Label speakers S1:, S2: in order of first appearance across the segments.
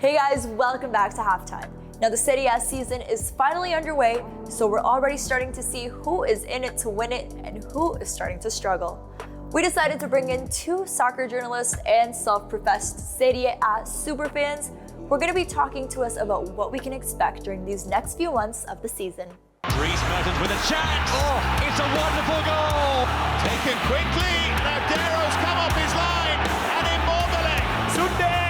S1: Hey guys, welcome back to Halftime. Now the Serie A season is finally underway, so we're already starting to see who is in it to win it and who is starting to struggle. We decided to bring in two soccer journalists and self-professed Serie A superfans who are going to be talking to us about what we can expect during these next few months of the season.
S2: Dries Mertens with a chance. Oh, it's a wonderful goal. Taken quickly. Now Darrow's come off his line. And Immobile. Sunday.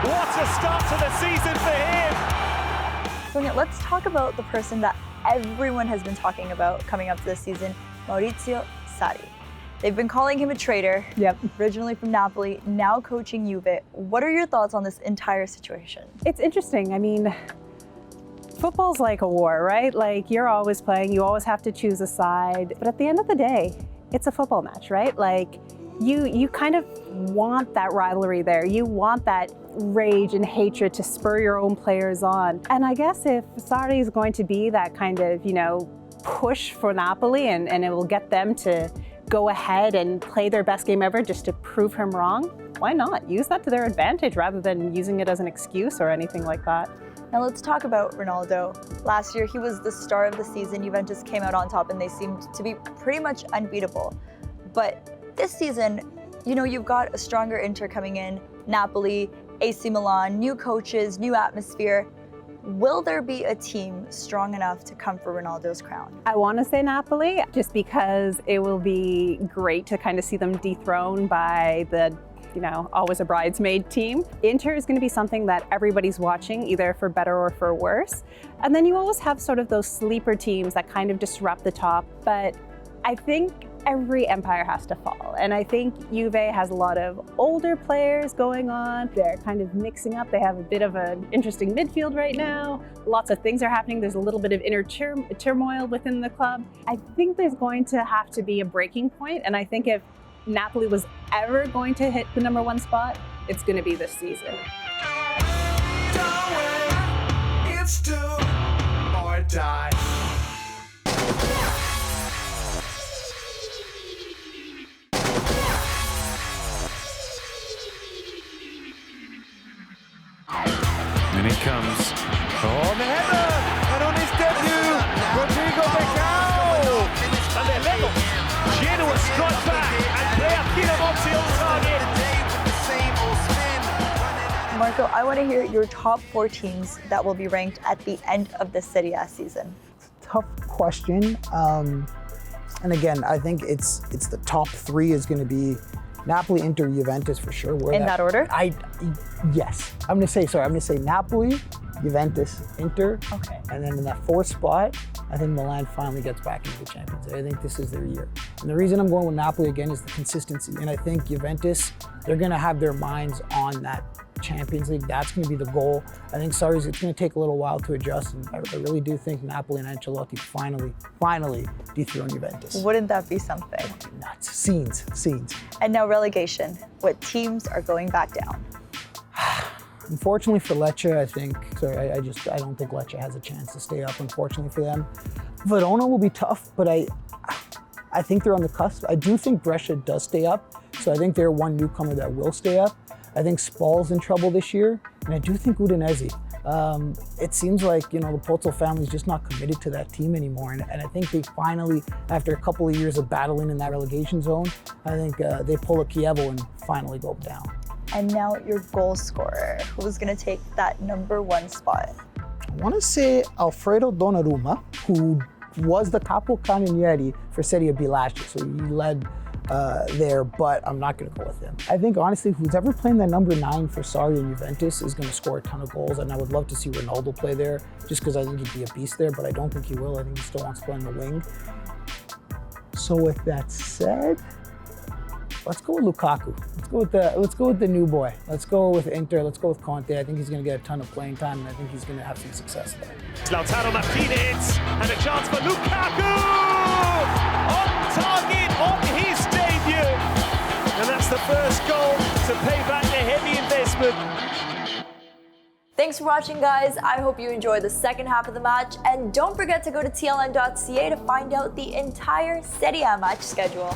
S2: What a start to the season for him.
S1: Sonja, let's talk about the person that everyone has been talking about coming up to this season, Maurizio Sarri. They've been calling him a traitor.
S3: Yep.
S1: Originally from Napoli, now coaching Juve. What are your thoughts on this entire situation?
S3: It's interesting. I mean, football's like a war, right? Like, you're always playing, you always have to choose a side. But at the end of the day, it's a football match, right? Like, you kind of want that rivalry there. You want that rage and hatred to spur your own players on. And I guess if Sarri is going to be that kind of, push for Napoli and it will get them to go ahead and play their best game ever just to prove him wrong, why not? Use that to their advantage rather than using it as an excuse or anything like that.
S1: Now let's talk about Ronaldo. Last year, he was the star of the season. Juventus came out on top and they seemed to be pretty much unbeatable. But this season, you've got a stronger Inter coming in, Napoli, AC Milan, new coaches, new atmosphere. Will there be a team strong enough to come for Ronaldo's crown?
S3: I want to say Napoli, just because it will be great to kind of see them dethroned by the always a bridesmaid team. Inter is going to be something that everybody's watching, either for better or for worse. And then you always have sort of those sleeper teams that kind of disrupt the top. But I think every empire has to fall. And I think Juve has a lot of older players going on. They're kind of mixing up. They have a bit of an interesting midfield right now. Lots of things are happening. There's a little bit of inner turmoil within the club. I think there's going to have to be a breaking point. And I think if Napoli was ever going to hit the #1 spot, it's going to be this season.
S2: It's do or die. And he comes. Oh, the header! And on his debut, Rodrigo Becao! And they're level. Genoa strike back and player Pinamonti on target.
S1: Marco, I want to hear your top 4 teams that will be ranked at the end of the Serie A season.
S4: Tough question. And again, I think it's the top 3 is going to be Napoli, Inter, Juventus for sure.
S1: In that order?
S4: Yes. I'm going to say Napoli, Juventus, Inter.
S1: Okay.
S4: And then in that 4th spot, I think Milan finally gets back into the Champions League. I think this is their year. And the reason I'm going with Napoli again is the consistency. And I think Juventus, they're going to have their minds on that Champions League. That's going to be the goal. I think it's going to take a little while to adjust. And I really do think Napoli and Ancelotti finally dethrone Juventus.
S1: Wouldn't that be something?
S4: Nuts. Scenes.
S1: And now relegation. What teams are going back down?
S4: Unfortunately for Lecce, I don't think Lecce has a chance to stay up, unfortunately for them. Verona will be tough, but I think they're on the cusp. I do think Brescia does stay up, so I think they're one newcomer that will stay up. I think Spal's in trouble this year, and I do think Udinese. It seems like, the Pozzo family's just not committed to that team anymore, and I think they finally, after a couple of years of battling in that relegation zone, I think they pull a Chievo and finally go down.
S1: And now your goal scorer, who's going to take that #1 spot?
S4: I want to say Alfredo Donnarumma, who was the capocannoniere for Serie B last year, so he led there, but I'm not going to go with him. I think, honestly, who's ever playing that #9 for Sarri and Juventus is going to score a ton of goals, and I would love to see Ronaldo play there, just because I think he'd be a beast there, but I don't think he will. I think he still wants to play on the wing. So with that said, let's go with Lukaku. Let's go with the new boy. Let's go with Inter. Let's go with Conte. I think he's going to get a ton of playing time, and I think he's going to have some success there.
S2: Lautaro Martinez and a chance for Lukaku on target on his debut, and that's the first goal to pay back the heavy investment.
S1: Thanks for watching, guys. I hope you enjoyed the second half of the match, and don't forget to go to TLN.ca to find out the entire Serie A match schedule.